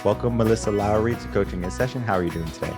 Welcome, Melissa Lowry, to Coaching in Session. How are you doing today?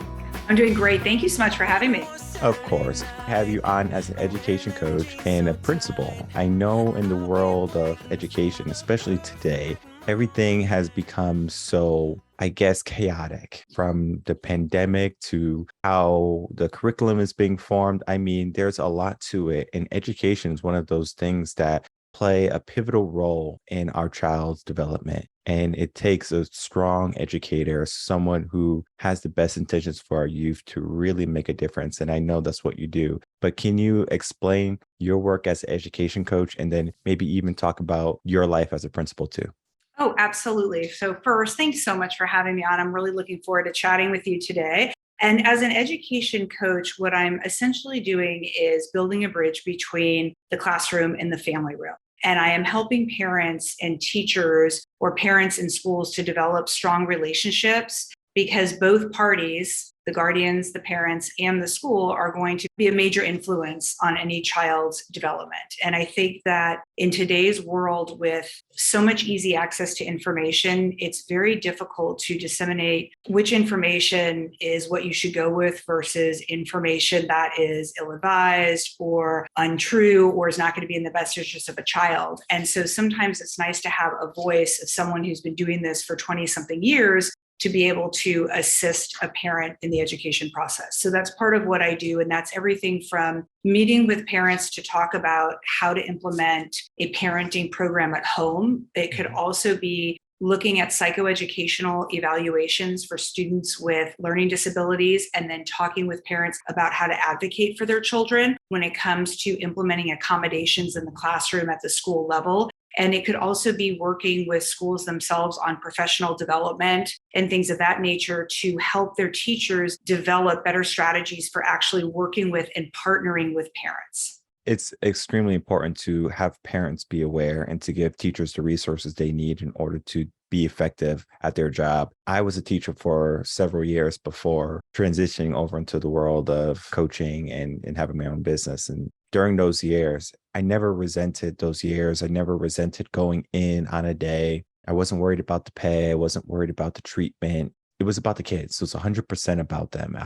I'm doing great. Thank you so much for having me. Of course, I have you on as an education coach and a principal. I know in the world of education, especially today, everything has become so, I guess, chaotic from the pandemic to how the curriculum is being formed. I mean, there's a lot to it. And education is one of those things that play a pivotal role in our child's development. And it takes a strong educator, someone who has the best intentions for our youth to really make a difference. And I know that's what you do. But can you explain your work as an education coach and then maybe even talk about your life as a principal too? Oh, absolutely. So, first, thanks so much for having me on. I'm really looking forward to chatting with you today. And as an education coach, what I'm essentially doing is building a bridge between the classroom and the family room. And I am helping parents and teachers or parents in schools to develop strong relationships because both parties, the guardians, the parents, and the school, are going to be a major influence on any child's development. And I think that in today's world, with so much easy access to information, it's very difficult to disseminate which information is what you should go with versus information that is ill-advised or untrue or is not going to be in the best interest of a child. And so sometimes it's nice to have a voice of someone who's been doing this for 20 something years to be able to assist a parent in the education process. So that's part of what I do. And that's everything from meeting with parents to talk about how to implement a parenting program at home. It could also be looking at psychoeducational evaluations for students with learning disabilities, and then talking with parents about how to advocate for their children when it comes to implementing accommodations in the classroom at the school level. And it could also be working with schools themselves on professional development and things of that nature to help their teachers develop better strategies for actually working with and partnering with parents. It's extremely important to have parents be aware and to give teachers the resources they need in order to be effective at their job. I was a teacher for several years before transitioning over into the world of coaching and having my own business. And during those years, I never resented those years. I never resented going in on a day. I wasn't worried about the pay. I wasn't worried about the treatment. It was about the kids. So it's 100% about them.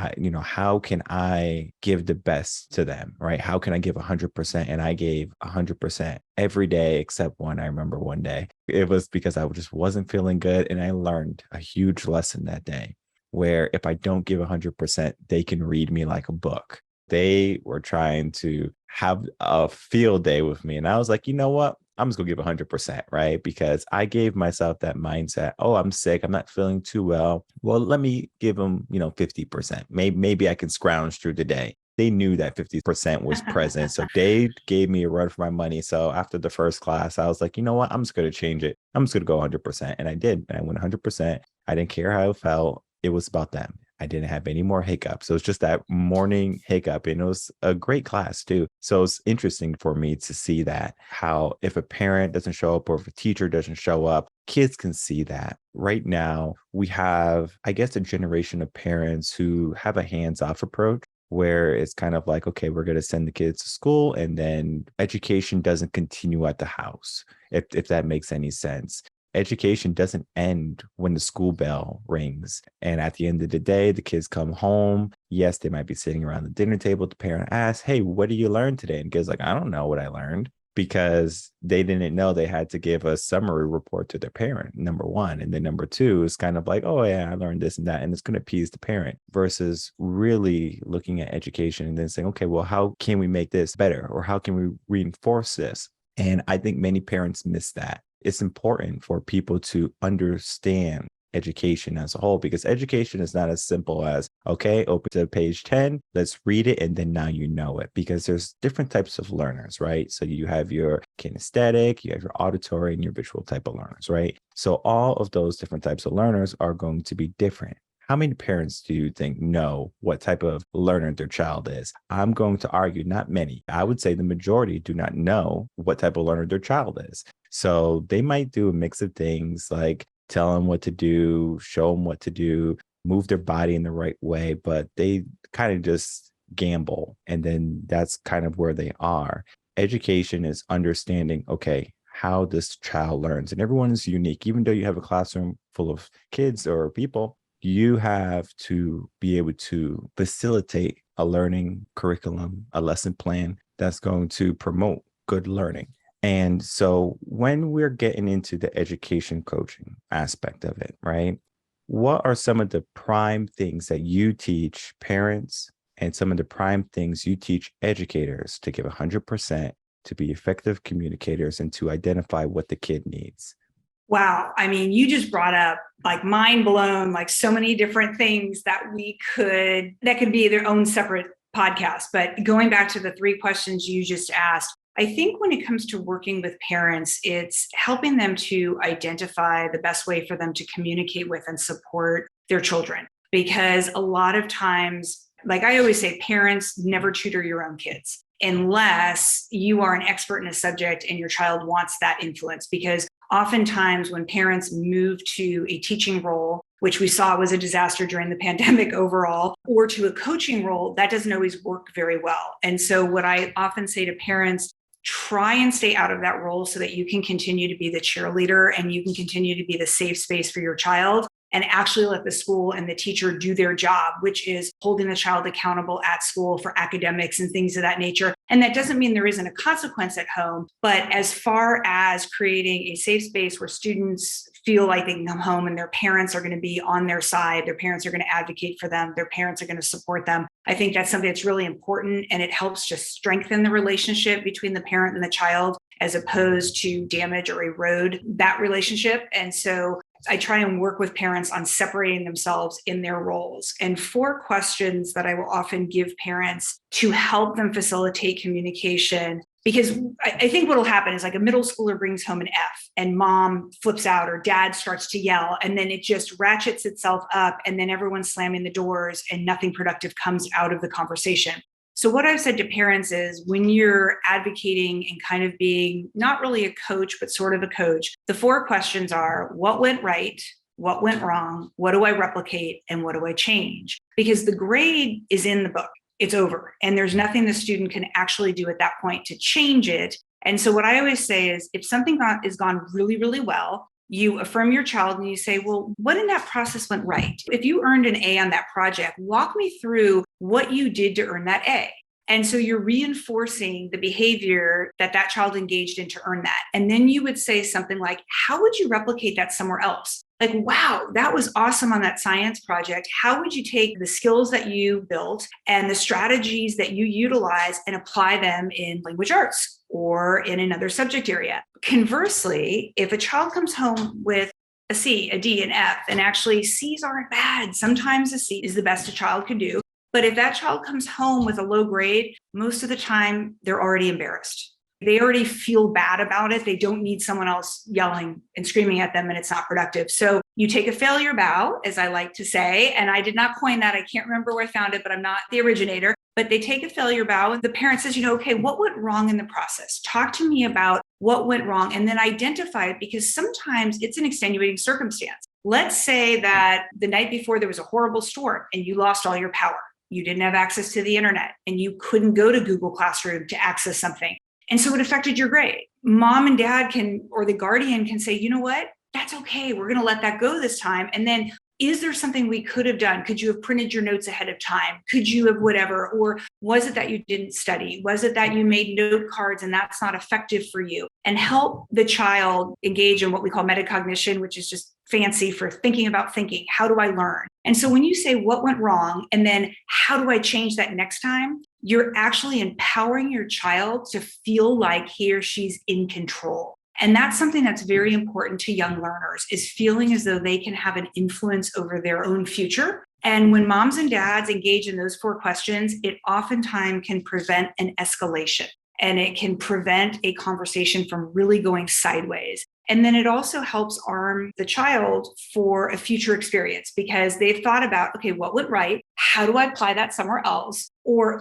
How can I give the best to them, right? How can I give 100%? And I gave 100% every day except one. I remember one day. It was because I just wasn't feeling good. And I learned a huge lesson that day where if I don't give 100%, they can read me like a book. They were trying to have a field day with me. And I was like, you know what? I'm just gonna give 100%, right? Because I gave myself that mindset. Oh, I'm sick. I'm not feeling too well. Well, let me give them, 50%. Maybe I can scrounge through the day. They knew that 50% was present. So they gave me a run for my money. So after the first class, I was like, you know what? I'm just going to change it. I'm just going to go 100%. And I did. And I went 100%. I didn't care how I felt. It was about them. I didn't have any more hiccups. So it's just that morning hiccup. And it was a great class too. So it's interesting for me to see that how if a parent doesn't show up or if a teacher doesn't show up, kids can see that. Right now, we have, I guess, a generation of parents who have a hands-off approach where it's kind of like, okay, we're going to send the kids to school and then education doesn't continue at the house, if that makes any sense. Education doesn't end when the school bell rings. And at the end of the day, the kids come home. Yes, they might be sitting around the dinner table. The parent asks, hey, what did you learn today? And kids like, I don't know what I learned because they didn't know they had to give a summary report to their parent, number one. And then number two is kind of like, oh, yeah, I learned this and that. And it's going to appease the parent versus really looking at education and then saying, okay, well, how can we make this better? Or how can we reinforce this? And I think many parents miss that. It's important for people to understand education as a whole because education is not as simple as, okay, open to page 10, let's read it, and then now you know it because there's different types of learners, right? So you have your kinesthetic, you have your auditory, and your visual type of learners, right? So all of those different types of learners are going to be different. How many parents do you think know what type of learner their child is? I'm going to argue not many. I would say the majority do not know what type of learner their child is. So they might do a mix of things like tell them what to do, show them what to do, move their body in the right way, but they kind of just gamble. And then that's kind of where they are. Education is understanding, okay, how this child learns. And everyone is unique. Even though you have a classroom full of kids or people, you have to be able to facilitate a learning curriculum, a lesson plan that's going to promote good learning. And so when we're getting into the education coaching aspect of it, right? What are some of the prime things that you teach parents and some of the prime things you teach educators to give 100% to be effective communicators and to identify what the kid needs? Wow. I mean, you just brought up like mind blown, like so many different things that could be their own separate podcast. But going back to the three questions you just asked, I think when it comes to working with parents, it's helping them to identify the best way for them to communicate with and support their children. Because a lot of times, like I always say, parents never tutor your own kids unless you are an expert in a subject and your child wants that influence. Because oftentimes when parents move to a teaching role, which we saw was a disaster during the pandemic overall, or to a coaching role, that doesn't always work very well. And so what I often say to parents, try and stay out of that role so that you can continue to be the cheerleader and you can continue to be the safe space for your child, and actually let the school and the teacher do their job, which is holding the child accountable at school for academics and things of that nature. And that doesn't mean there isn't a consequence at home, but as far as creating a safe space where students feel like they can come home and their parents are going to be on their side, their parents are going to advocate for them, their parents are going to support them, I think that's something that's really important, and it helps just strengthen the relationship between the parent and the child as opposed to damage or erode that relationship. And so I try and work with parents on separating themselves in their roles. And 4 questions that I will often give parents to help them facilitate communication. Because I think what will happen is like a middle schooler brings home an F and mom flips out or dad starts to yell, and then it just ratchets itself up, and then everyone's slamming the doors and nothing productive comes out of the conversation. So what I've said to parents is when you're advocating and kind of being not really a coach, but sort of a coach, the 4 questions are: what went right? What went wrong? What do I replicate? And what do I change? Because the grade is in the book. It's over. And there's nothing the student can actually do at that point to change it. And so what I always say is if something is gone really, really well, you affirm your child and you say, well, what in that process went right? If you earned an A on that project, walk me through what you did to earn that A. And so you're reinforcing the behavior that that child engaged in to earn that. And then you would say something like, how would you replicate that somewhere else? Like, wow, that was awesome on that science project. How would you take the skills that you built and the strategies that you utilize and apply them in language arts or in another subject area? Conversely, if a child comes home with a C, a D, an F, and actually C's aren't bad. Sometimes a C is the best a child could do. But if that child comes home with a low grade, most of the time they're already embarrassed. They already feel bad about it. They don't need someone else yelling and screaming at them, and it's not productive. So you take a failure bow, as I like to say, and I did not coin that. I can't remember where I found it, but I'm not the originator. But they take a failure bow, and the parent says, okay, what went wrong in the process? Talk to me about what went wrong, and then identify it, because sometimes it's an extenuating circumstance. Let's say that the night before there was a horrible storm and you lost all your power. You didn't have access to the internet and you couldn't go to Google Classroom to access something. And so it affected your grade. Mom and dad or the guardian can say, you know what? That's okay. We're going to let that go this time. And then is there something we could have done? Could you have printed your notes ahead of time? Could you have whatever? Or was it that you didn't study? Was it that you made note cards and that's not effective for you? And help the child engage in what we call metacognition, which is just fancy for thinking about thinking. How do I learn? And so when you say what went wrong and then how do I change that next time, you're actually empowering your child to feel like he or she's in control. And that's something that's very important to young learners, is feeling as though they can have an influence over their own future. And when moms and dads engage in those 4 questions, it oftentimes can prevent an escalation, and it can prevent a conversation from really going sideways. And then it also helps arm the child for a future experience, because they've thought about, okay, what went right? How do I apply that somewhere else? Or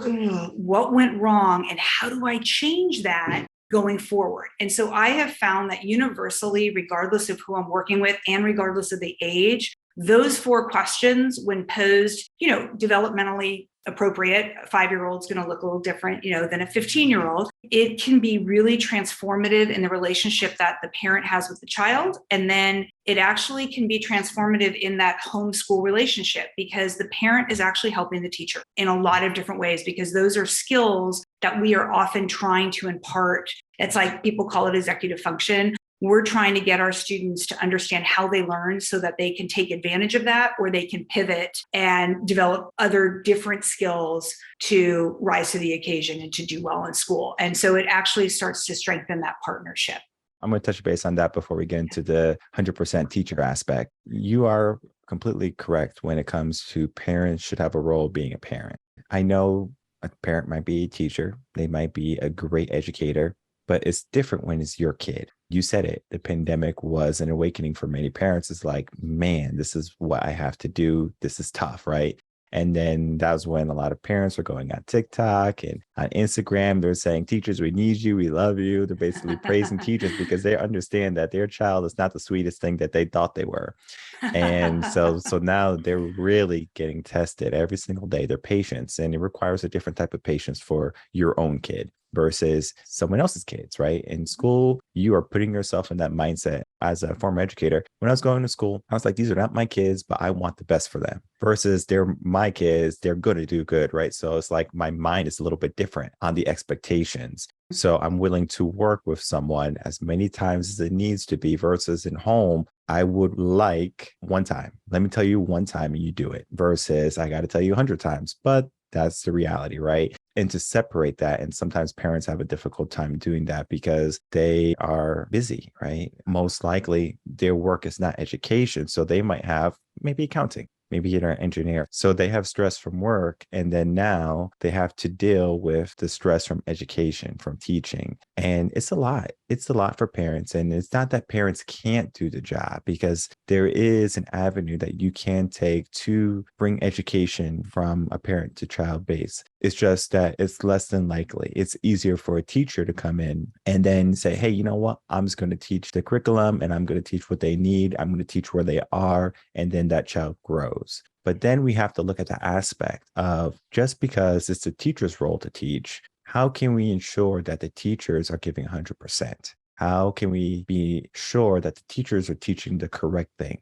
what went wrong? And how do I change that going forward? And so I have found that universally, regardless of who I'm working with and regardless of the age, those 4 questions, when posed, developmentally appropriate. A 5-year-old is going to look a little different, than a 15-year-old. It can be really transformative in the relationship that the parent has with the child. And then it actually can be transformative in that homeschool relationship because the parent is actually helping the teacher in a lot of different ways, because those are skills that we are often trying to impart. It's like people call it executive function. We're trying to get our students to understand how they learn so that they can take advantage of that, or they can pivot and develop other different skills to rise to the occasion and to do well in school. And so it actually starts to strengthen that partnership. I'm going to touch base on that before we get into the 100% teacher aspect. You are completely correct when it comes to parents should have a role being a parent. I know a parent might be a teacher, they might be a great educator, but it's different when it's your kid. You said it. The pandemic was an awakening for many parents. It's like, man, this is what I have to do. This is tough, right? And then that was when a lot of parents were going on TikTok and on Instagram. They're saying, teachers, we need you. We love you. They're basically praising teachers because they understand that their child is not the sweetest thing that they thought they were. And so now they're really getting tested every single day, their patience. And it requires a different type of patience for your own kid versus someone else's kids, right? In school, you are putting yourself in that mindset. As a former educator, when I was going to school, I was like, these are not my kids, but I want the best for them versus they're my kids. They're going to do good, right? So it's like my mind is a little bit different on the expectations. So I'm willing to work with someone as many times as it needs to be versus in home. I would like one time. Let me tell you one time and you do it versus I got to tell you 100 times, but that's the reality, right? And to separate that. And sometimes parents have a difficult time doing that because they are busy, right? Most likely their work is not education. So they might have maybe accounting, maybe you're an engineer. So they have stress from work. And then now they have to deal with the stress from education, from teaching. And it's a lot. It's a lot for parents. And it's not that parents can't do the job because there is an avenue that you can take to bring education from a parent to child base. It's just that it's less than likely. It's easier for a teacher to come in and then say, hey, you know what? I'm just going to teach the curriculum and I'm going to teach what they need. I'm going to teach where they are. And then that child grows. But then we have to look at the aspect of just because it's the teacher's role to teach, how can we ensure that the teachers are giving 100%? How can we be sure that the teachers are teaching the correct thing?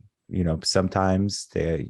Sometimes the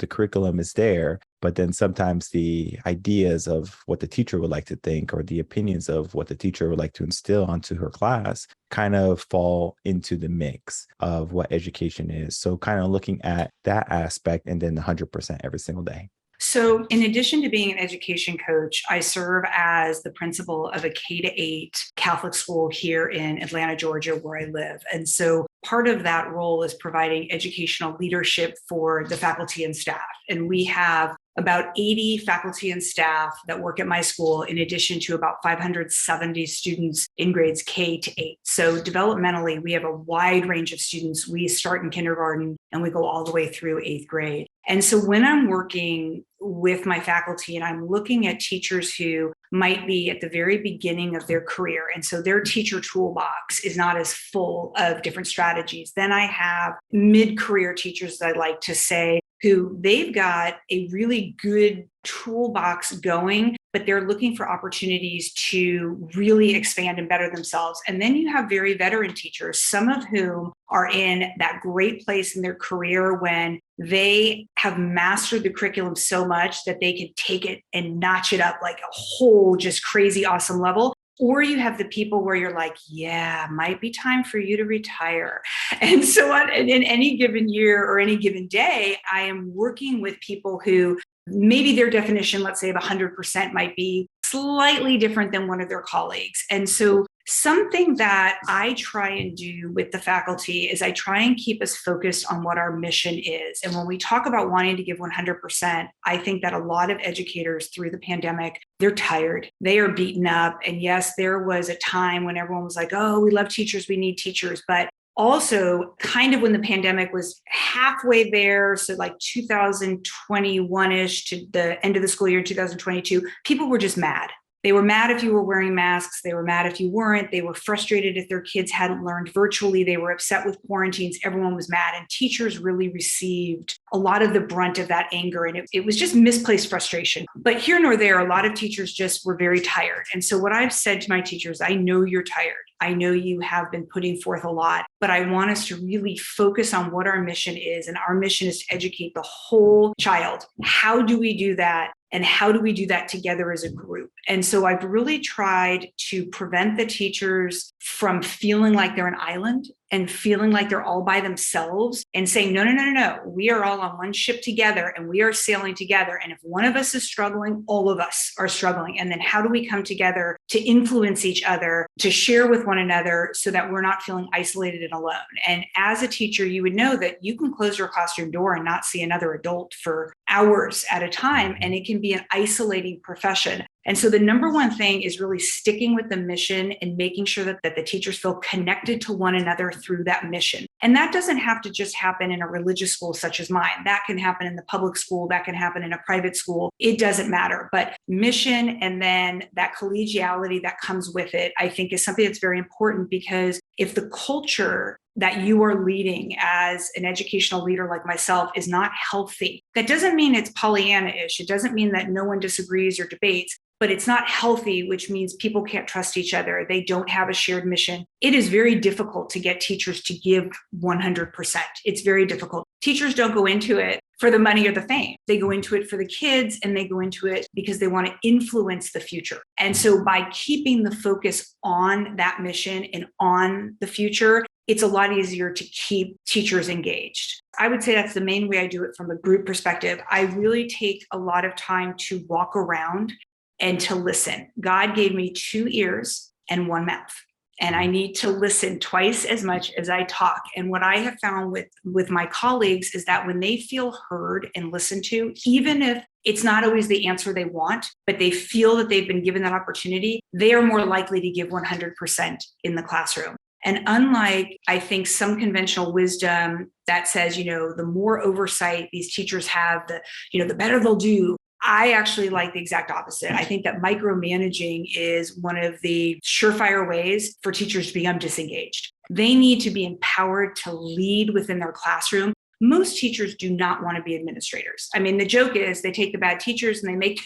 curriculum is there, but then sometimes the ideas of what the teacher would like to think or the opinions of what the teacher would like to instill onto her class kind of fall into the mix of what education is. So kind of looking at that aspect and then 100% every single day. So in addition to being an education coach, I serve as the principal of a K-8 Catholic school here in Atlanta, Georgia, where I live. And so part of that role is providing educational leadership for the faculty and staff. And we have about 80 faculty and staff that work at my school, in addition to about 570 students in grades K-8. So developmentally, we have a wide range of students. We start in kindergarten and we go all the way through 8th grade. And so when I'm working with my faculty and I'm looking at teachers who might be at the very beginning of their career, and so their teacher toolbox is not as full of different strategies, then I have mid-career teachers, I like to say, who they've got a really good toolbox going, but they're looking for opportunities to really expand and better themselves. And then you have very veteran teachers, some of whom are in that great place in their career when they have mastered the curriculum so much that they can take it and notch it up like a whole just crazy awesome level. Or you have the people where you're like, yeah, might be time for you to retire. And so in any given year or any given day, I am working with people who maybe their definition, let's say of 100% might be slightly different than one of their colleagues. And so something that I try and do with the faculty is I try and keep us focused on what our mission is. And when we talk about wanting to give 100%, I think that a lot of educators through the pandemic, they're tired, they are beaten up. And yes, there was a time when everyone was like, oh, we love teachers, we need teachers. But also kind of when the pandemic was halfway there, so like 2021-ish to the end of the school year in 2022, people were just mad. They were mad if you were wearing masks. They were mad if you weren't. They were frustrated if their kids hadn't learned virtually. They were upset with quarantines. Everyone was mad. And teachers really received a lot of the brunt of that anger. And it was just misplaced frustration. But here nor there, a lot of teachers just were very tired. And so what I've said to my teachers, I know you're tired. I know you have been putting forth a lot, but I want us to really focus on what our mission is. And our mission is to educate the whole child. How do we do that? And how do we do that together as a group? And so I've really tried to prevent the teachers from feeling like they're an island and feeling like they're all by themselves and saying, no, no, no, no, no. We are all on one ship together and we are sailing together. And if one of us is struggling, all of us are struggling. And then how do we come together to influence each other, to share with one another so that we're not feeling isolated and alone? And as a teacher, you would know that you can close your classroom door and not see another adult for hours at a time. And it can be an isolating profession. And so the number one thing is really sticking with the mission and making sure that the teachers feel connected to one another through that mission. And that doesn't have to just happen in a religious school such as mine. That can happen in the public school. That can happen in a private school. It doesn't matter. But mission and then that collegiality that comes with it, I think is something that's very important, because if the culture that you are leading as an educational leader like myself is not healthy, that doesn't mean it's Pollyanna-ish. It doesn't mean that no one disagrees or debates, but it's not healthy, which means people can't trust each other. They don't have a shared mission. It is very difficult to get teachers to give 100%. It's very difficult. Teachers don't go into it for the money or the fame. They go into it for the kids, and they go into it because they want to influence the future. And so by keeping the focus on that mission and on the future, it's a lot easier to keep teachers engaged. I would say that's the main way I do it from a group perspective. I really take a lot of time to walk around and to listen. God gave me 2 ears and 1 mouth, and I need to listen twice as much as I talk. And what I have found with my colleagues is that when they feel heard and listened to, even if it's not always the answer they want, but they feel that they've been given that opportunity, they are more likely to give 100% in the classroom. And unlike, I think, some conventional wisdom that says, the more oversight these teachers have, the better they'll do. I actually like the exact opposite. I think that micromanaging is one of the surefire ways for teachers to become disengaged. They need to be empowered to lead within their classroom. Most teachers do not want to be administrators. I mean, the joke is they take the bad teachers and they make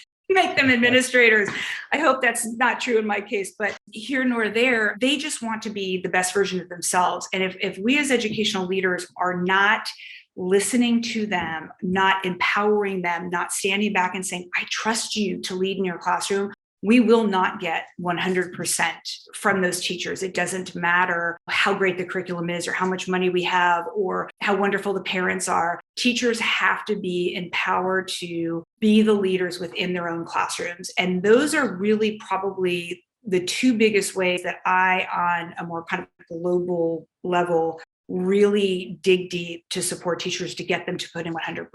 them administrators. I hope that's not true in my case, but here nor there, they just want to be the best version of themselves. And if we as educational leaders are not listening to them, not empowering them, not standing back and saying, I trust you to lead in your classroom, we will not get 100% from those teachers. It doesn't matter how great the curriculum is or how much money we have or how wonderful the parents are. Teachers have to be empowered to be the leaders within their own classrooms. And those are really probably the 2 biggest ways that I, on a more kind of global level, really dig deep to support teachers to get them to put in 100%.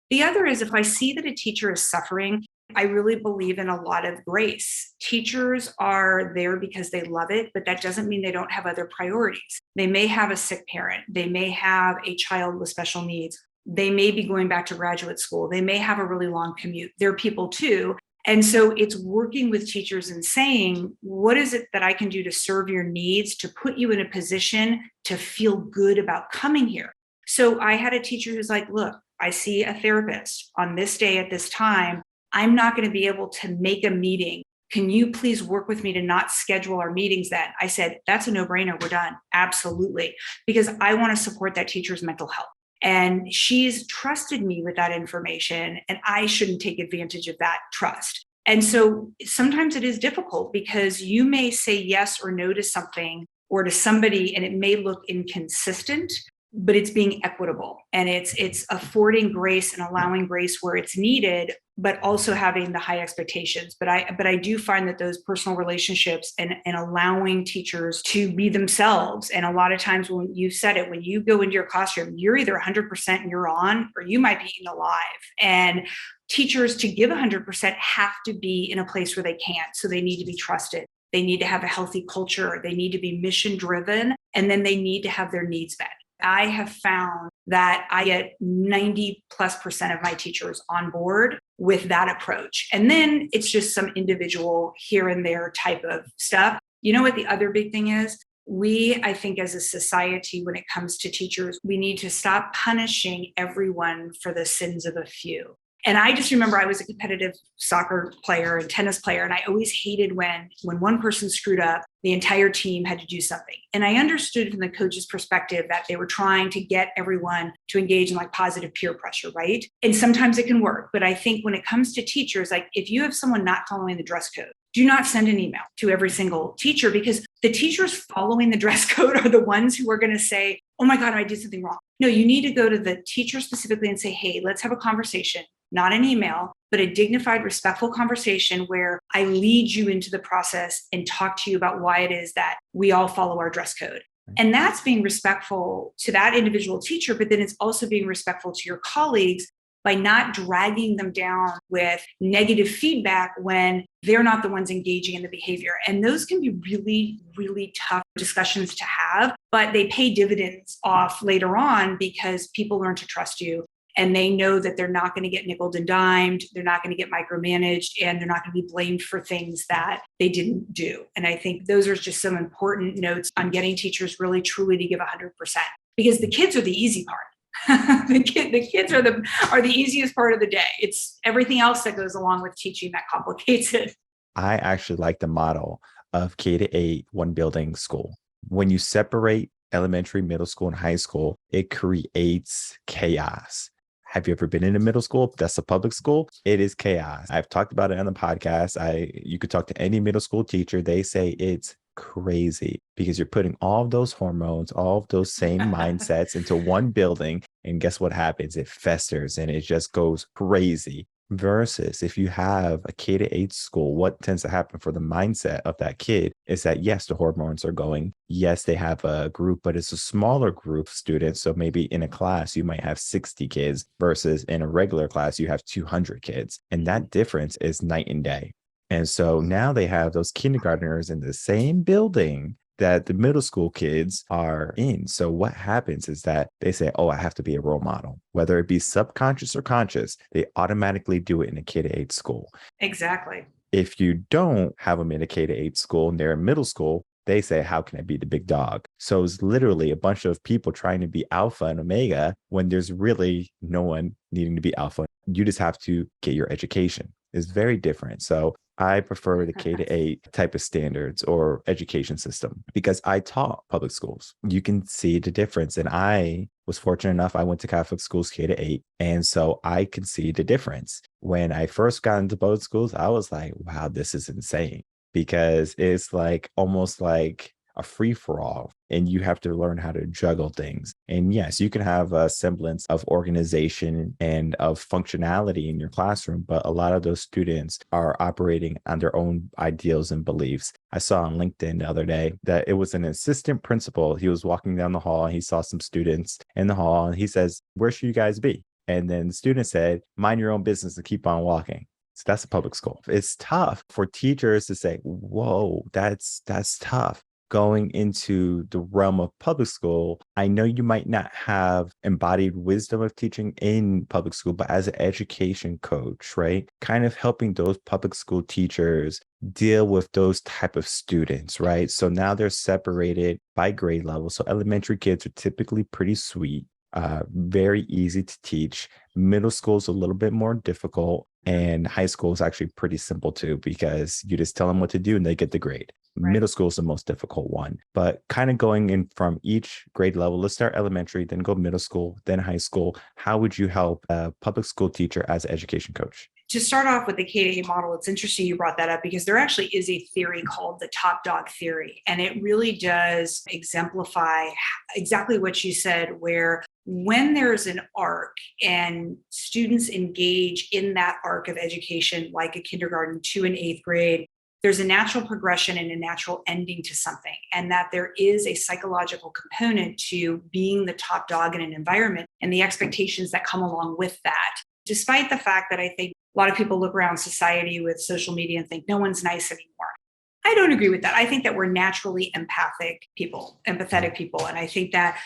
The other is if I see that a teacher is suffering, I really believe in a lot of grace. Teachers are there because they love it, but that doesn't mean they don't have other priorities. They may have a sick parent. They may have a child with special needs. They may be going back to graduate school. They may have a really long commute. They're people too. And so it's working with teachers and saying, what is it that I can do to serve your needs, to put you in a position to feel good about coming here? So I had a teacher who's like, look, I see a therapist on this day at this time. I'm not going to be able to make a meeting. Can you please work with me to not schedule our meetings then? I said, that's a no-brainer. We're done. Absolutely. Because I want to support that teacher's mental health. And she's trusted me with that information, and I shouldn't take advantage of that trust. And so sometimes it is difficult because you may say yes or no to something or to somebody, and it may look inconsistent, but it's being equitable, and it's affording grace and allowing grace where it's needed, but also having the high expectations. But I do find that those personal relationships and allowing teachers to be themselves. And a lot of times when you said it, when you go into your classroom, you're either 100% and you're on, or you might be eaten alive. And teachers, to give 100%, have to be in a place where they can't. So they need to be trusted. They need to have a healthy culture. They need to be mission driven, and then they need to have their needs met. I have found that I get 90+% of my teachers on board with that approach. And then it's just some individual here and there type of stuff. You know what the other big thing is? I think as a society, when it comes to teachers, we need to stop punishing everyone for the sins of a few. And I just remember I was a competitive soccer player and tennis player, and I always hated when one person screwed up, the entire team had to do something. And I understood from the coach's perspective that they were trying to get everyone to engage in like positive peer pressure, right? And sometimes it can work. But I think when it comes to teachers, like if you have someone not following the dress code, do not send an email to every single teacher, because the teachers following the dress code are the ones who are going to say, oh my God, I did something wrong. No, you need to go to the teacher specifically and say, hey, let's have a conversation, not an email, but a dignified, respectful conversation where I lead you into the process and talk to you about why it is that we all follow our dress code. And that's being respectful to that individual teacher, but then it's also being respectful to your colleagues by not dragging them down with negative feedback when they're not the ones engaging in the behavior. And those can be really, really tough discussions to have, but they pay dividends off later on because people learn to trust you and they know that they're not going to get nickeled and dimed, they're not going to get micromanaged, and they're not going to be blamed for things that they didn't do. And I think those are just some important notes on getting teachers really truly to give 100%, because the kids are the easy part. The kids are the easiest part of the day. It's everything else that goes along with teaching that complicates it. I actually like the model of K-8 one building school. When you separate elementary, middle school, and high school, it creates chaos. Have you ever been in a middle school? That's a public school. It is chaos. I've talked about it on the podcast. You could talk to any middle school teacher. They say it's crazy because you're putting all of those hormones, all of those same mindsets into one building. And guess what happens? It festers and it just goes crazy. Versus if you have a K-8 school, what tends to happen for the mindset of that kid is that, yes, the hormones are going. Yes, they have a group, but it's a smaller group of students. So maybe in a class, you might have 60 kids versus in a regular class, you have 200 kids. And that difference is night and day. And so now they have those kindergartners in the same building that the middle school kids are in. So what happens is that they say, oh, I have to be a role model, whether it be subconscious or conscious, they automatically do it in a K-8 school. Exactly. If you don't have them in a K-8 school and they're in middle school, they say, how can I be the big dog? So it's literally a bunch of people trying to be alpha and omega when there's really no one needing to be alpha. You just have to get your education. It's very different. So I prefer the K-8 type of standards or education system because I taught public schools. You can see the difference. And I was fortunate enough, I went to Catholic schools K-8. And so I can see the difference. When I first got into public schools, I was like, wow, this is insane because it's like almost like a free for all and you have to learn how to juggle things. And yes, you can have a semblance of organization and of functionality in your classroom, but a lot of those students are operating on their own ideals and beliefs. I saw on LinkedIn the other day that it was an assistant principal. He was walking down the hall and he saw some students in the hall and he says, where should you guys be? And then the student said, mind your own business and keep on walking. So that's a public school. It's tough for teachers to say, whoa, that's tough. Going into the realm of public school, I know you might not have embodied wisdom of teaching in public school, but as an education coach, right? Kind of helping those public school teachers deal with those type of students, right? So now they're separated by grade level. So elementary kids are typically pretty sweet, very easy to teach. Middle school is a little bit more difficult. And high school is actually pretty simple too, because you just tell them what to do and they get the grade. Right. Middle school is the most difficult one, but kind of going in from each grade level, let's start elementary, then go middle school, then high school. How would you help a public school teacher as an education coach? To start off with the K-8 model, it's interesting you brought that up because there actually is a theory called the top dog theory. And it really does exemplify exactly what you said, where when there's an arc and students engage in that arc of education, like a kindergarten to an eighth grade, there's a natural progression and a natural ending to something, and that there is a psychological component to being the top dog in an environment and the expectations that come along with that. Despite the fact that I think a lot of people look around society with social media and think no one's nice anymore. I don't agree with that. I think that we're naturally empathetic people. And I think that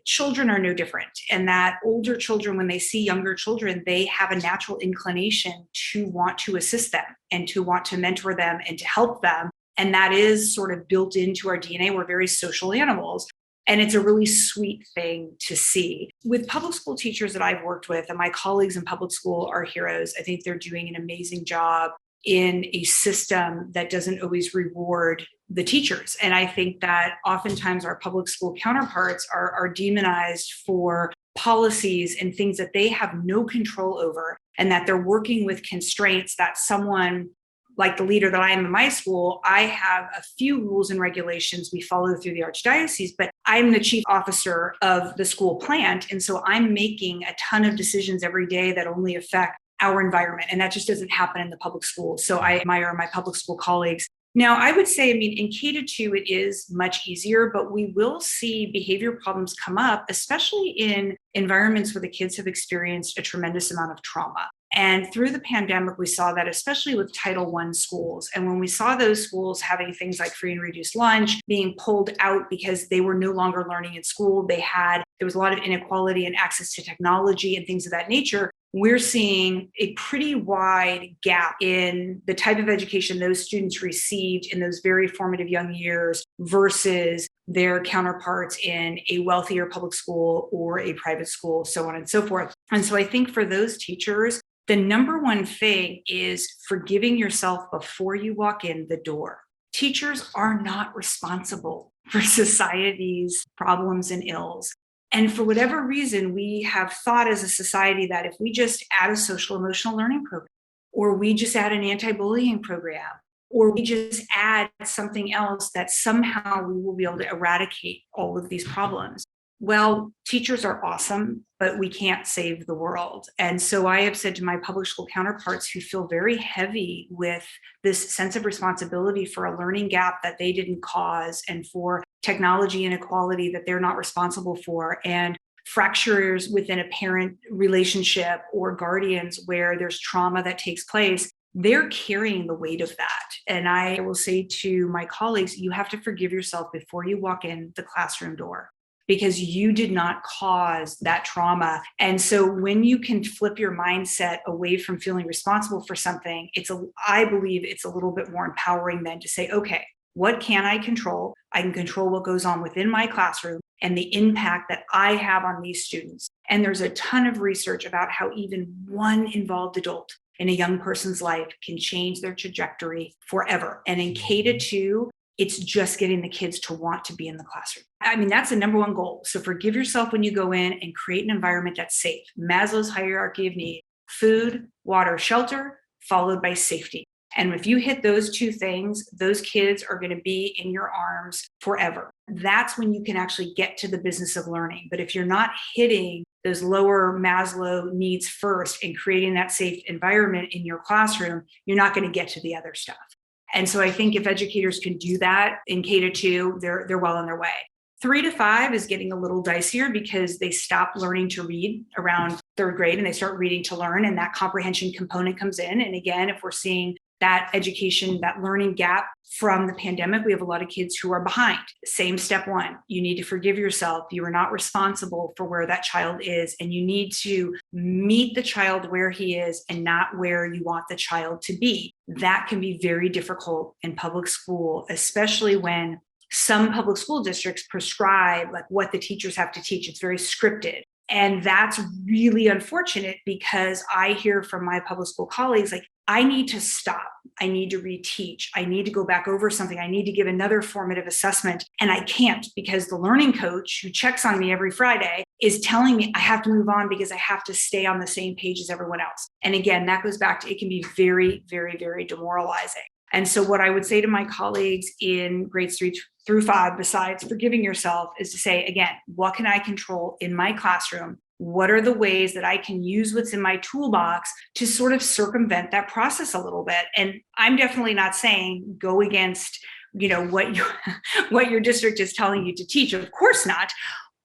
children are no different. And that older children, when they see younger children, they have a natural inclination to want to assist them and to want to mentor them and to help them. And that is sort of built into our DNA. We're very social animals. And it's a really sweet thing to see. With public school teachers that I've worked with, and my colleagues in public school are heroes, I think they're doing an amazing job in a system that doesn't always reward the teachers. And I think that oftentimes our public school counterparts are demonized for policies and things that they have no control over, and that they're working with constraints that someone like the leader that I am in my school, I have a few rules and regulations we follow through the archdiocese, but I'm the chief officer of the school plant. And so I'm making a ton of decisions every day that only affect our environment. And that just doesn't happen in the public school. So I admire my public school colleagues. Now, I would say, in K-2, it is much easier, but we will see behavior problems come up, especially in environments where the kids have experienced a tremendous amount of trauma. And through the pandemic, we saw that, especially with Title I schools. And when we saw those schools having things like free and reduced lunch being pulled out because they were no longer learning in school, there was a lot of inequality and access to technology and things of that nature. We're seeing a pretty wide gap in the type of education those students received in those very formative young years versus their counterparts in a wealthier public school or a private school, so on and so forth. And so I think for those teachers, the number one thing is forgiving yourself before you walk in the door. Teachers are not responsible for society's problems and ills. And for whatever reason, we have thought as a society that if we just add a social emotional learning program, or we just add an anti-bullying program, or we just add something else, that somehow we will be able to eradicate all of these problems. Well, teachers are awesome, but we can't save the world. And so I have said to my public school counterparts who feel very heavy with this sense of responsibility for a learning gap that they didn't cause, and for technology inequality that they're not responsible for, and fractures within a parent relationship or guardians where there's trauma that takes place, they're carrying the weight of that. And I will say to my colleagues, you have to forgive yourself before you walk in the classroom door, because you did not cause that trauma. And so when you can flip your mindset away from feeling responsible for something, I believe it's a little bit more empowering than to say, okay, what can I control? I can control what goes on within my classroom and the impact that I have on these students. And there's a ton of research about how even one involved adult in a young person's life can change their trajectory forever. And in K-2, it's just getting the kids to want to be in the classroom. That's the number one goal. So forgive yourself when you go in and create an environment that's safe. Maslow's hierarchy of need: food, water, shelter, followed by safety. And if you hit those two things, those kids are going to be in your arms forever. That's when you can actually get to the business of learning. But if you're not hitting those lower Maslow needs first and creating that safe environment in your classroom, you're not going to get to the other stuff. And so I think if educators can do that in K-2, they're well on their way. 3 to 5 is getting a little dicier because they stop learning to read around third grade and they start reading to learn, and that comprehension component comes in. And again, if we're seeing that education, that learning gap from the pandemic, we have a lot of kids who are behind. Same step one, you need to forgive yourself. You are not responsible for where that child is, and you need to meet the child where he is and not where you want the child to be. That can be very difficult in public school, especially when some public school districts prescribe like what the teachers have to teach. It's very scripted. And that's really unfortunate, because I hear from my public school colleagues, like, I need to stop. I need to reteach. I need to go back over something. I need to give another formative assessment. And I can't, because the learning coach who checks on me every Friday is telling me I have to move on because I have to stay on the same page as everyone else. And again, that goes back to, it can be very, very, very demoralizing. And so what I would say to my colleagues in grades 3 through 5, besides forgiving yourself, is to say, again, what can I control in my classroom? What are the ways that I can use what's in my toolbox to sort of circumvent that process a little bit? And I'm definitely not saying go against, what your district is telling you to teach. Of course not.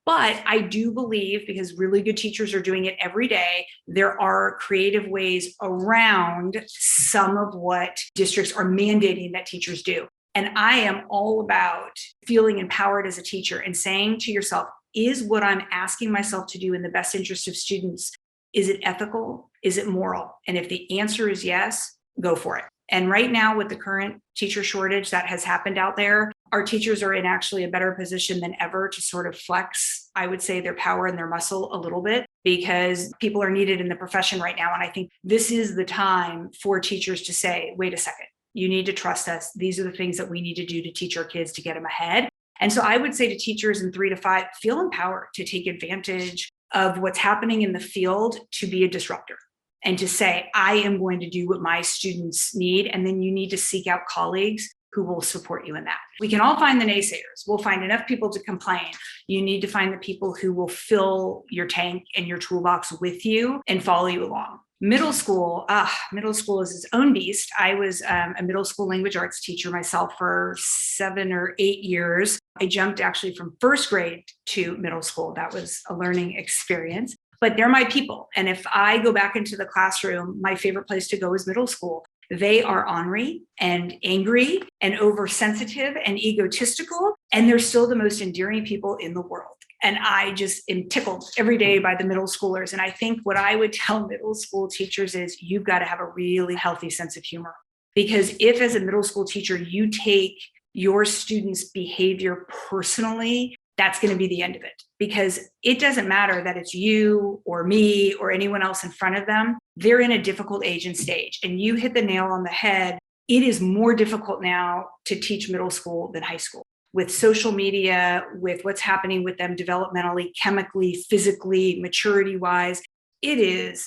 But I do believe, because really good teachers are doing it every day, there are creative ways around some of what districts are mandating that teachers do. And I am all about feeling empowered as a teacher and saying to yourself, is what I'm asking myself to do in the best interest of students, is it ethical? Is it moral? And if the answer is yes, go for it. And right now, with the current teacher shortage that has happened out there, our teachers are in actually a better position than ever to sort of flex, I would say, their power and their muscle a little bit, because people are needed in the profession right now. And I think this is the time for teachers to say, wait a second, you need to trust us. These are the things that we need to do to teach our kids to get them ahead. And so I would say to teachers in 3 to 5, feel empowered to take advantage of what's happening in the field to be a disruptor and to say, I am going to do what my students need. And then you need to seek out colleagues who will support you in that. We can all find the naysayers. We'll find enough people to complain. You need to find the people who will fill your tank and your toolbox with you and follow you along. Middle school is its own beast. I was a middle school language arts teacher myself for 7 or 8 years. I jumped actually from first grade to middle school. That was a learning experience. But they're my people. And if I go back into the classroom, my favorite place to go is middle school. They are ornery and angry and oversensitive and egotistical, and they're still the most endearing people in the world. And I just am tickled every day by the middle schoolers. And I think what I would tell middle school teachers is you've got to have a really healthy sense of humor. Because if as a middle school teacher, you take your students' behavior personally, that's going to be the end of it, because it doesn't matter that it's you or me or anyone else in front of them. They're in a difficult age and stage, and you hit the nail on the head. It is more difficult now to teach middle school than high school, with social media, with what's happening with them developmentally, chemically, physically, maturity wise. It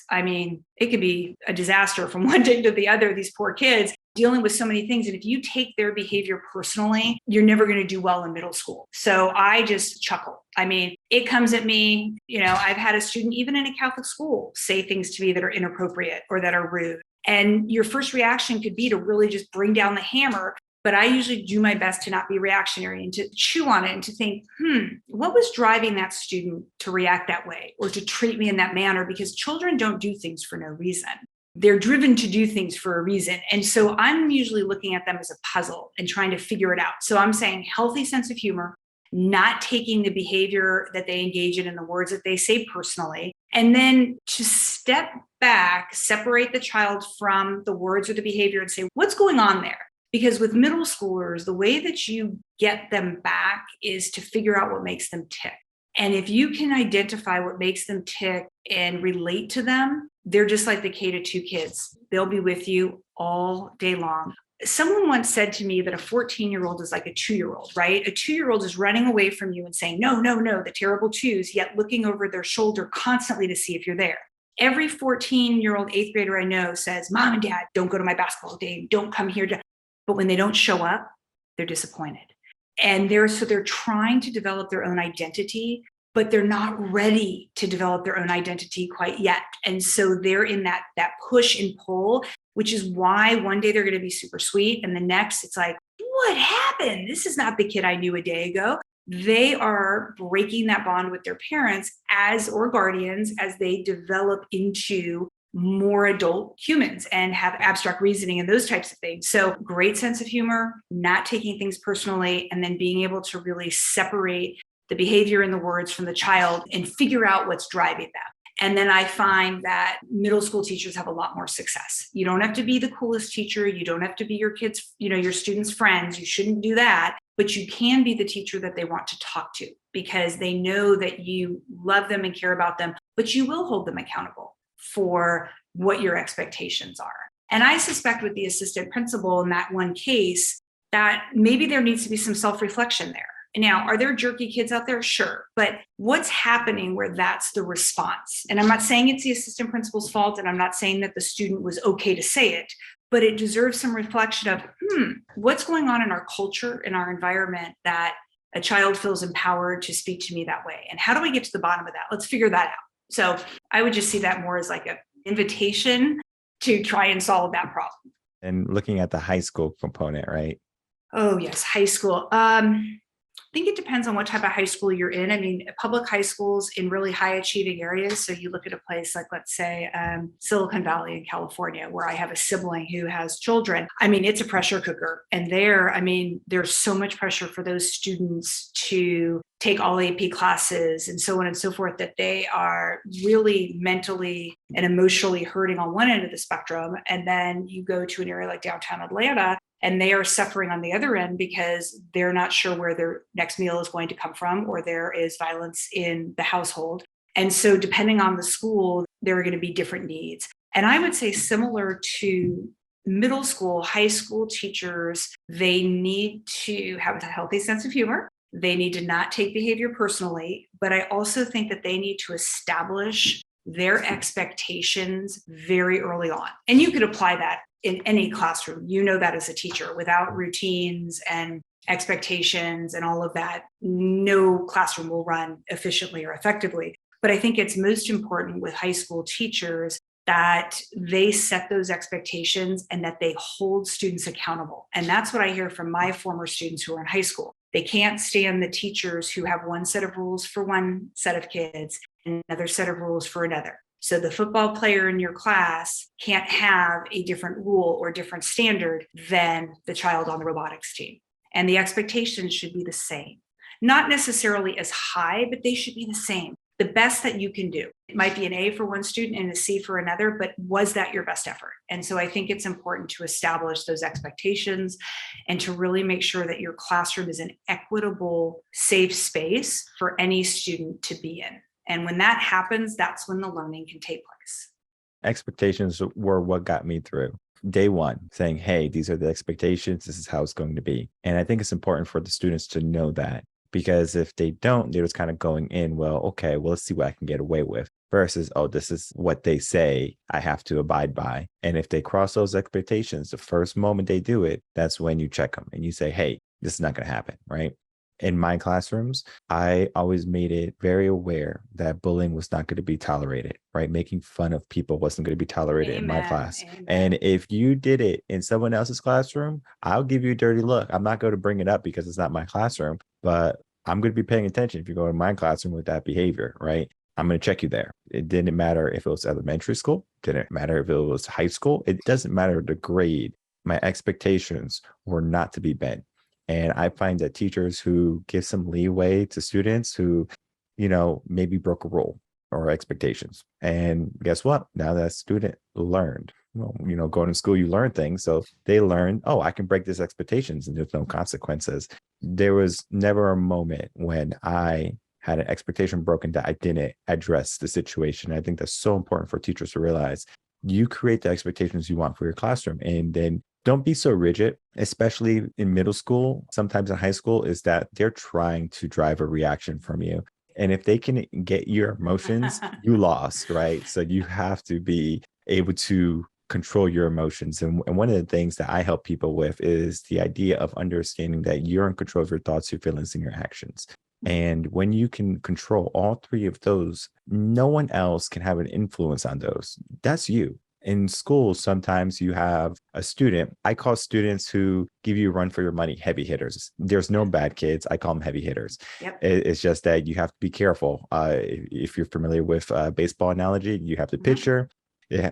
could be a disaster from one day to the other, these poor kids dealing with so many things. And if you take their behavior personally, you're never going to do well in middle school. So I just chuckle. It comes at me. I've had a student, even in a Catholic school, say things to me that are inappropriate or that are rude. And your first reaction could be to really just bring down the hammer. But I usually do my best to not be reactionary and to chew on it and to think, what was driving that student to react that way or to treat me in that manner? Because children don't do things for no reason. They're driven to do things for a reason. And so I'm usually looking at them as a puzzle and trying to figure it out. So I'm saying healthy sense of humor, not taking the behavior that they engage in and the words that they say personally, and then to step back, separate the child from the words or the behavior and say, what's going on there? Because with middle schoolers, the way that you get them back is to figure out what makes them tick. And if you can identify what makes them tick and relate to them, they're just like the K-2 kids. They'll be with you all day long. Someone once said to me that a 14-year-old is like a 2-year-old, right? A 2-year-old is running away from you and saying, no, no, no, the terrible twos, yet looking over their shoulder constantly to see if you're there. Every 14-year-old 8th grader I know says, Mom and Dad, don't go to my basketball game. Don't come here. But when they don't show up, they're disappointed. And they're trying to develop their own identity, but they're not ready to develop their own identity quite yet. And so they're in that push and pull, which is why one day they're going to be super sweet. And the next it's like, what happened? This is not the kid I knew a day ago. They are breaking that bond with their parents or guardians as they develop into more adult humans and have abstract reasoning and those types of things. So great sense of humor, not taking things personally, and then being able to really separate the behavior and the words from the child and figure out what's driving them. And then I find that middle school teachers have a lot more success. You don't have to be the coolest teacher. You don't have to be your kids, your students' friends. You shouldn't do that, but you can be the teacher that they want to talk to because they know that you love them and care about them, but you will hold them accountable for what your expectations are. And I suspect with the assistant principal in that one case, that maybe there needs to be some self-reflection there. Now, are there jerky kids out there? Sure. But what's happening where that's the response? And I'm not saying it's the assistant principal's fault, and I'm not saying that the student was okay to say it, but it deserves some reflection of, what's going on in our culture, in our environment that a child feels empowered to speak to me that way? And how do we get to the bottom of that? Let's figure that out. So I would just see that more as like an invitation to try and solve that problem. And looking at the high school component, right? Oh, yes. High school. think it depends on what type of high school you're in. I mean, public high schools in really high achieving areas. So you look at a place like, let's say, Silicon Valley in California, where I have a sibling who has children. I mean, it's a pressure cooker. And there, I mean, there's so much pressure for those students to take all AP classes and so on and so forth, that they are really mentally and emotionally hurting on one end of the spectrum. And then you go to an area like downtown Atlanta, and they are suffering on the other end because they're not sure where their next meal is going to come from, or there is violence in the household. And so, depending on the school, there are going to be different needs. And I would say, similar to middle school, high school teachers, they need to have a healthy sense of humor. They need to not take behavior personally. But I also think that they need to establish their expectations very early on. And you could apply that in any classroom. You know that as a teacher, without routines and expectations and all of that, no classroom will run efficiently or effectively. But I think it's most important with high school teachers that they set those expectations and that they hold students accountable. And that's what I hear from my former students who are in high school. They can't stand the teachers who have one set of rules for one set of kids and another set of rules for another. So the football player in your class can't have a different rule or different standard than the child on the robotics team. And the expectations should be the same. Not necessarily as high, but they should be the same. The best that you can do. It might be an A for one student and a C for another, but was that your best effort? And so I think it's important to establish those expectations and to really make sure that your classroom is an equitable, safe space for any student to be in. And when that happens, that's when the learning can take place. Expectations were what got me through. Day one, saying, hey, these are the expectations. This is how it's going to be. And I think it's important for the students to know that, because if they don't, they're just kind of going in, well, okay, well, let's see what I can get away with, versus, oh, this is what they say I have to abide by. And if they cross those expectations, the first moment they do it, that's when you check them and you say, hey, this is not going to happen, right? In my classrooms, I always made it very aware that bullying was not going to be tolerated, right? Making fun of people wasn't going to be tolerated in my class. Amen. And if you did it in someone else's classroom, I'll give you a dirty look. I'm not going to bring it up because it's not my classroom, but I'm going to be paying attention if you go in my classroom with that behavior, right? I'm going to check you there. It didn't matter if it was elementary school, didn't matter if it was high school. It doesn't matter the grade. My expectations were not to be bent. And I find that teachers who give some leeway to students who, maybe broke a rule or expectations. And guess what? Now that student learned, going to school, you learn things. So they learn, oh, I can break these expectations and there's no consequences. There was never a moment when I had an expectation broken that I didn't address the situation. I think that's so important for teachers to realize. You create the expectations you want for your classroom, and then don't be so rigid, especially in middle school. Sometimes in high school, is that they're trying to drive a reaction from you. And if they can get your emotions, you lost, right? So you have to be able to control your emotions. And one of the things that I help people with is the idea of understanding that you're in control of your thoughts, your feelings, and your actions. And when you can control all three of those, no one else can have an influence on those. That's you. In school, sometimes you have a student. I call students who give you a run for your money heavy hitters. There's no bad kids. I call them heavy hitters. Yep. It's just that you have to be careful. If you're familiar with baseball analogy, you have the pitcher.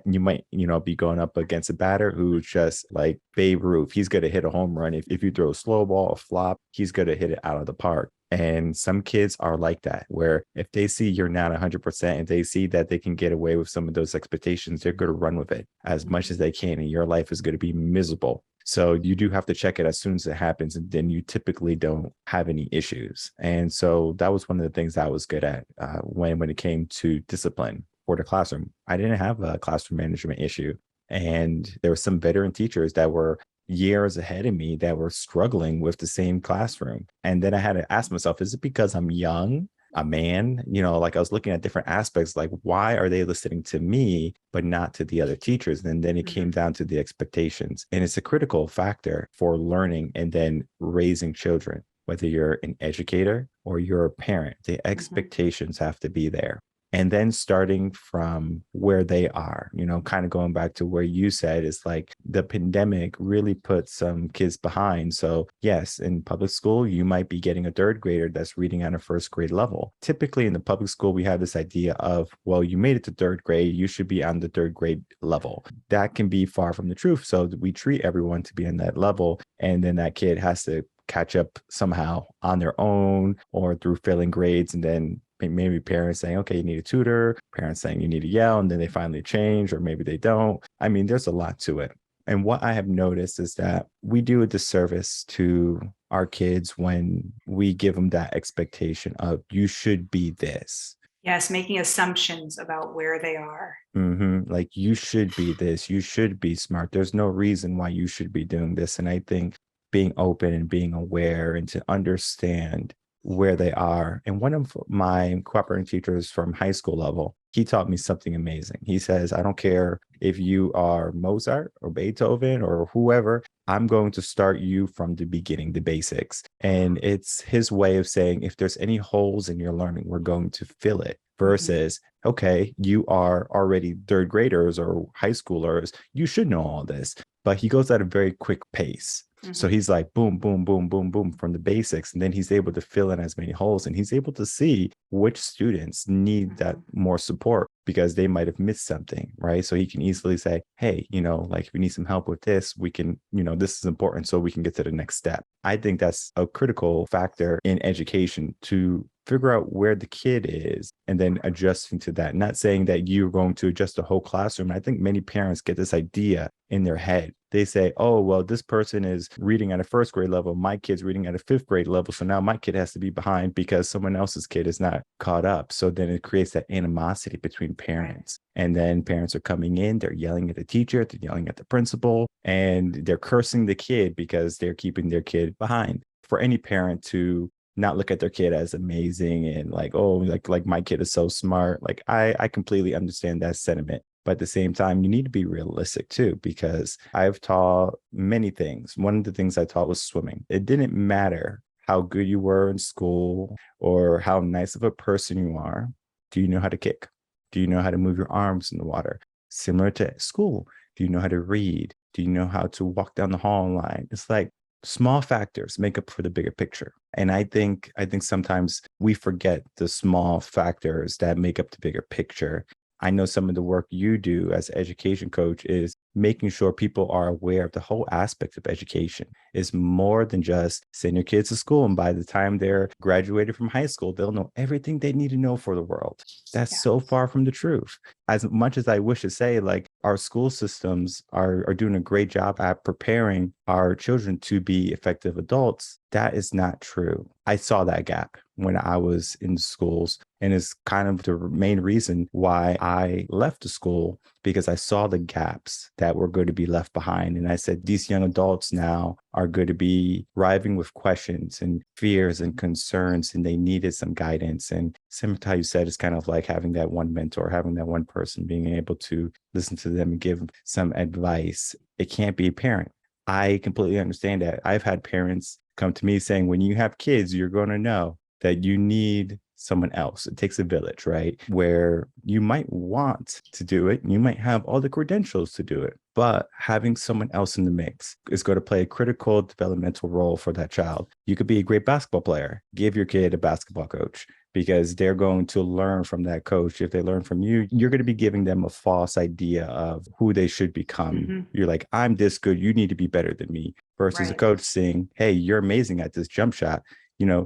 You might, be going up against a batter who's just like Babe Ruth. He's going to hit a home run. If you throw a slow ball, a flop, he's going to hit it out of the park. And some kids are like that, where if they see you're not 100% and they see that they can get away with some of those expectations, they're going to run with it as much as they can. And your life is going to be miserable. So you do have to check it as soon as it happens. And then you typically don't have any issues. And so that was one of the things I was good at when it came to discipline for the classroom. I didn't have a classroom management issue. And there were some veteran teachers that were years ahead of me that were struggling with the same classroom. And then I had to ask myself, is it because I'm young, a man? Like I was looking at different aspects, like why are they listening to me, but not to the other teachers? And then it came down to the expectations. And it's a critical factor for learning and then raising children, whether you're an educator or you're a parent, the expectations have to be there. and then starting from where they are, kind of going back to where you said is like the pandemic really put some kids behind. So yes, in public school, you might be getting a third grader that's reading at a first grade level. Typically in the public school, we have this idea of, well, you made it to third grade, you should be on the third grade level. That can be far from the truth. So we treat everyone to be in that level. And then that kid has to catch up somehow on their own or through failing grades. And then maybe parents saying, okay, you need a tutor, parents saying you need to yell, and then they finally change, or maybe they don't. I mean, there's a lot to it. And what I have noticed is that we do a disservice to our kids when we give them that expectation of you should be this. Yes, making assumptions about where they are. Like you should be this, you should be smart. There's no reason why you should be doing this. And I think being open and being aware and to understand where they are. And one of my cooperating teachers from high school level, he taught me something amazing. He says, I don't care if you are Mozart or Beethoven or whoever, I'm going to start you from the beginning, the basics. And it's his way of saying, if there's any holes in your learning, we're going to fill it versus, okay, you are already third graders or high schoolers. You should know all this. But he goes at a very quick pace. So he's like, boom, boom, boom, boom, boom from the basics. And then he's able to fill in as many holes and he's able to see which students need that more support because they might have missed something, right? So he can easily say, hey, like if we need some help with this, we can, this is important so we can get to the next step. I think that's a critical factor in education to figure out where the kid is and then adjusting to that. Not saying that you're going to adjust the whole classroom. I think many parents get this idea in their head. They say, oh, well, this person is reading at a first grade level. My kid's reading at a fifth grade level. So now my kid has to be behind because someone else's kid is not caught up. So then it creates that animosity between parents. And then parents are coming in, they're yelling at the teacher, they're yelling at the principal, and they're cursing the kid because they're keeping their kid behind. For any parent to not look at their kid as amazing and like, oh, like my kid is so smart. Like I completely understand that sentiment. But at the same time, you need to be realistic too, because I've taught many things. One of the things I taught was swimming. It didn't matter how good you were in school or how nice of a person you are. Do you know how to kick? Do you know how to move your arms in the water? Similar to school. Do you know how to read? Do you know how to walk down the hall line? It's like small factors make up for the bigger picture. And I think sometimes we forget the small factors that make up the bigger picture. I know some of the work you do as an education coach is making sure people are aware of the whole aspect of education. It's more than just send your kids to school. And by the time they're graduated from high school, they'll know everything they need to know for the world. That's so far from the truth. As much as I wish to say, like, our school systems are doing a great job at preparing our children to be effective adults, that is not true. I saw that gap when I was in schools. And it's kind of the main reason why I left the school, because I saw the gaps that were going to be left behind. And I said, these young adults now are going to be arriving with questions and fears and concerns, and they needed some guidance. And similar to how you said, it's kind of like having that one mentor, having that one person, being able to listen to them and give some advice. It can't be a parent. I completely understand that. I've had parents come to me saying, when you have kids, you're going to know that you need someone else. It takes a village, right? Where you might want to do it. You might have all the credentials to do it, but having someone else in the mix is going to play a critical developmental role for that child. You could be a great basketball player. Give your kid a basketball coach, because they're going to learn from that coach. If they learn from you, you're going to be giving them a false idea of who they should become. You're like, I'm this good, you need to be better than me, versus a coach saying, hey, you're amazing at this jump shot.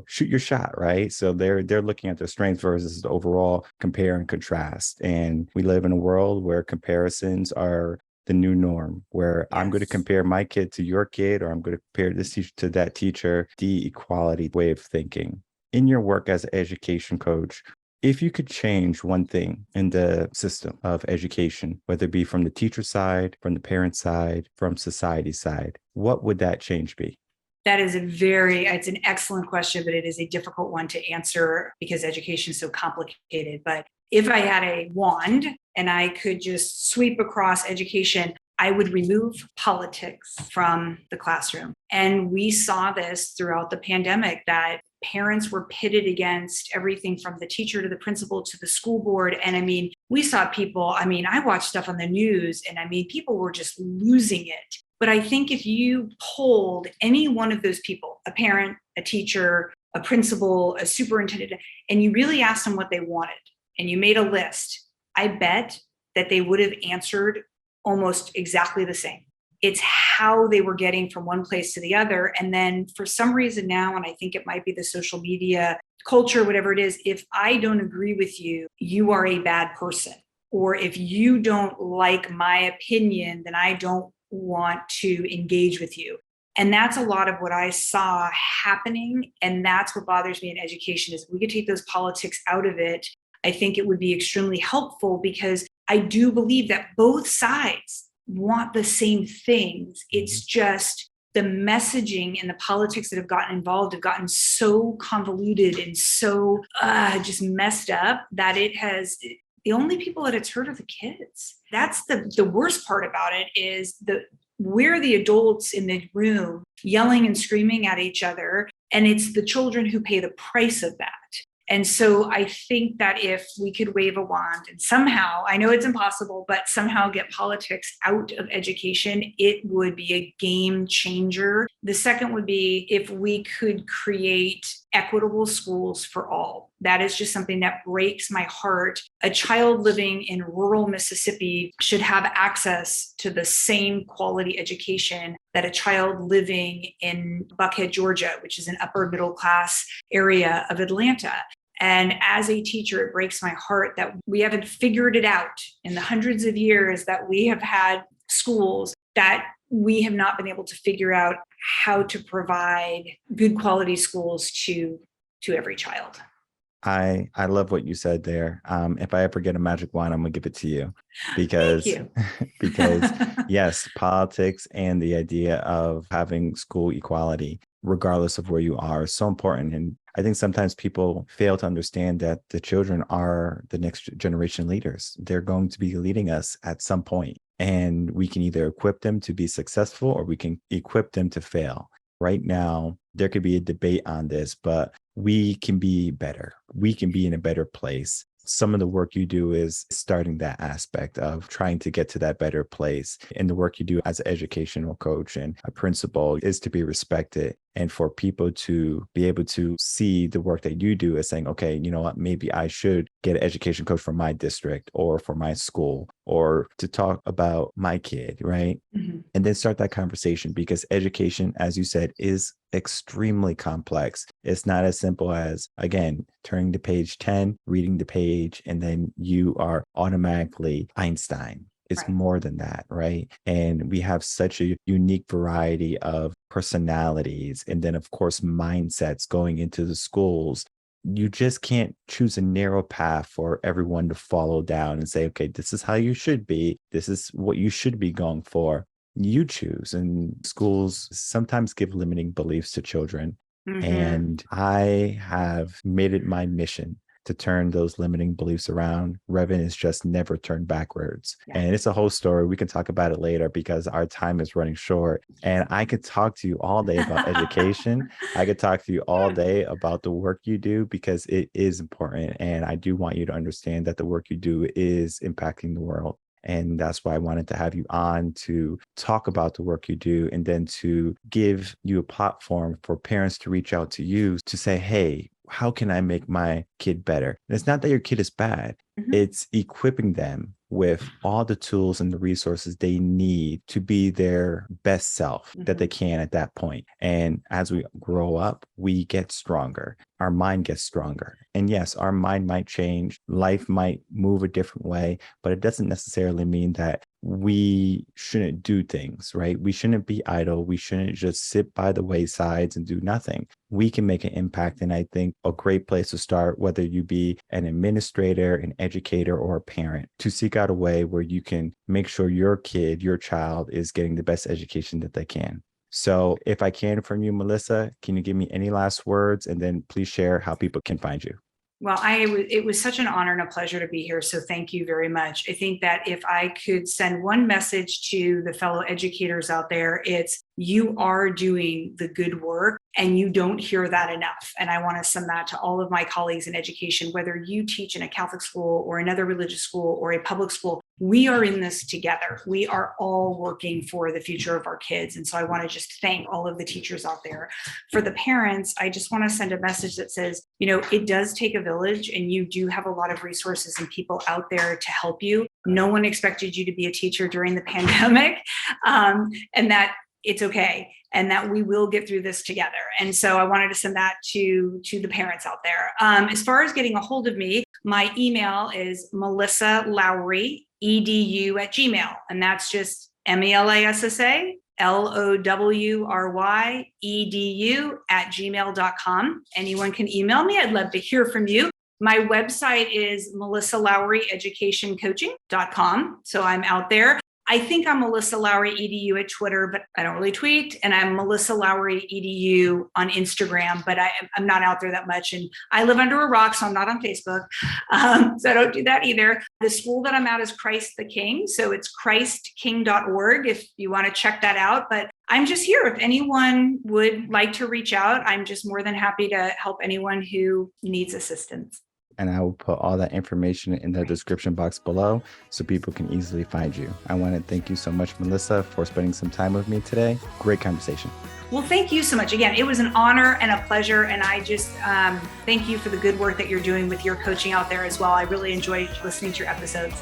Shoot your shot, right? So they're looking at their strengths versus the overall compare and contrast. And we live in a world where comparisons are the new norm, where I'm going to compare my kid to your kid, or I'm going to compare this teacher to that teacher, the equality way of thinking. In your work as an education coach, if you could change one thing in the system of education, whether it be from the teacher side, from the parent side, from society side, what would that change be? That is it's an excellent question, but it is a difficult one to answer because education is so complicated. But if I had a wand and I could just sweep across education, I would remove politics from the classroom. And we saw this throughout the pandemic, that parents were pitted against everything from the teacher to the principal to the school board. And I mean, we saw people, I mean, I watched stuff on the news and I mean, people were just losing it. But I think if you polled any one of those people, a parent, a teacher, a principal, a superintendent, and you really asked them what they wanted and you made a list, I bet that they would have answered almost exactly the same. It's how they were getting from one place to the other. And then for some reason now, and I think it might be the social media culture, whatever it is, if I don't agree with you, you are a bad person. Or if you don't like my opinion, then I don't want to engage with you. And that's a lot of what I saw happening. And that's what bothers me in education is if we could take those politics out of it, I think it would be extremely helpful because I do believe that both sides want the same things. It's just the messaging and the politics that have gotten involved have gotten so convoluted and so just messed up that it has, the only people that it's hurt are the kids. That's the worst part about it is we're the adults in the room yelling and screaming at each other. And it's the children who pay the price of that. And so I think that if we could wave a wand and somehow, I know it's impossible, but somehow get politics out of education, it would be a game changer. The second would be if we could create equitable schools for all. That is just something that breaks my heart. A child living in rural Mississippi should have access to the same quality education that a child living in Buckhead, Georgia, which is an upper middle class area of Atlanta. And as a teacher, it breaks my heart that we haven't figured it out in the hundreds of years that we have had schools, that we have not been able to figure out how to provide good quality schools to every child. I love what you said there. If I ever get a magic wand, I'm gonna give it to you Thank because you. because yes, politics and the idea of having school equality, regardless of where you are, is so important. And I think sometimes people fail to understand that the children are the next generation leaders. They're going to be leading us at some point, and we can either equip them to be successful or we can equip them to fail. Right now, there could be a debate on this, but we can be better. We can be in a better place. Some of the work you do is starting that aspect of trying to get to that better place. And the work you do as an educational coach and a principal is to be respected. And for people to be able to see the work that you do as saying, okay, you know what, maybe I should get an education coach for my district or for my school or to talk about my kid, right? Mm-hmm. And then start that conversation because education, as you said, is extremely complex. It's not as simple as, again, turning to page 10, reading the page, and then you are automatically Einstein. It's Right. more than that, right? And we have such a unique variety of personalities and then, of course, mindsets going into the schools. You just can't choose a narrow path for everyone to follow down and say, okay, this is how you should be. This is what you should be going for. You choose. And schools sometimes give limiting beliefs to children. Mm-hmm. And I have made it my mission to turn those limiting beliefs around. Rearden is just never turned backwards. Yeah. And it's a whole story. We can talk about it later because our time is running short. And I could talk to you all day about education. I could talk to you all day about the work you do because it is important. And I do want you to understand that the work you do is impacting the world. And that's why I wanted to have you on to talk about the work you do and then to give you a platform for parents to reach out to you to say, hey, how can I make my kid better? And it's not that your kid is bad. Mm-hmm. It's equipping them with all the tools and the resources they need to be their best self that they can at that point. And as we grow up, we get stronger. Our mind gets stronger. And yes, our mind might change. Life might move a different way, but it doesn't necessarily mean that we shouldn't do things, right? We shouldn't be idle. We shouldn't just sit by the waysides and do nothing. We can make an impact. And I think a great place to start, whether you be an administrator, an educator, or a parent, to seek out a way where you can make sure your kid, your child is getting the best education that they can. So if I can from you, Melissa, can you give me any last words? And then please share how people can find you. Well, it was such an honor and a pleasure to be here. So thank you very much. I think that if I could send one message to the fellow educators out there, it's you are doing the good work and you don't hear that enough. And I want to send that to all of my colleagues in education, whether you teach in a Catholic school or another religious school or a public school, we are in this together. We are all working for the future of our kids. And so I want to just thank all of the teachers out there. For the parents, I just want to send a message that says, it does take a village and you do have a lot of resources and people out there to help you. No one expected you to be a teacher during the pandemic, and that it's okay, and that we will get through this together. And so I wanted to send that to the parents out there. As far as getting a hold of me, my email is Melissa Lowry, edu@gmail. And that's just MELASSA LOWRY@gmail.com. Anyone can email me. I'd love to hear from you. My website is melissalowryeducationcoaching.com. So I'm out there. I think I'm Melissa Lowry EDU at Twitter, but I don't really tweet. And I'm Melissa Lowry EDU on Instagram, but I'm not out there that much. And I live under a rock, so I'm not on Facebook. So I don't do that either. The school that I'm at is Christ the King. So it's christking.org if you want to check that out. But I'm just here. If anyone would like to reach out, I'm just more than happy to help anyone who needs assistance. And I will put all that information in the description box below so people can easily find you. I want to thank you so much, Melissa, for spending some time with me today. Great conversation. Well, thank you so much. Again, it was an honor and a pleasure. And I just thank you for the good work that you're doing with your coaching out there as well. I really enjoyed listening to your episodes.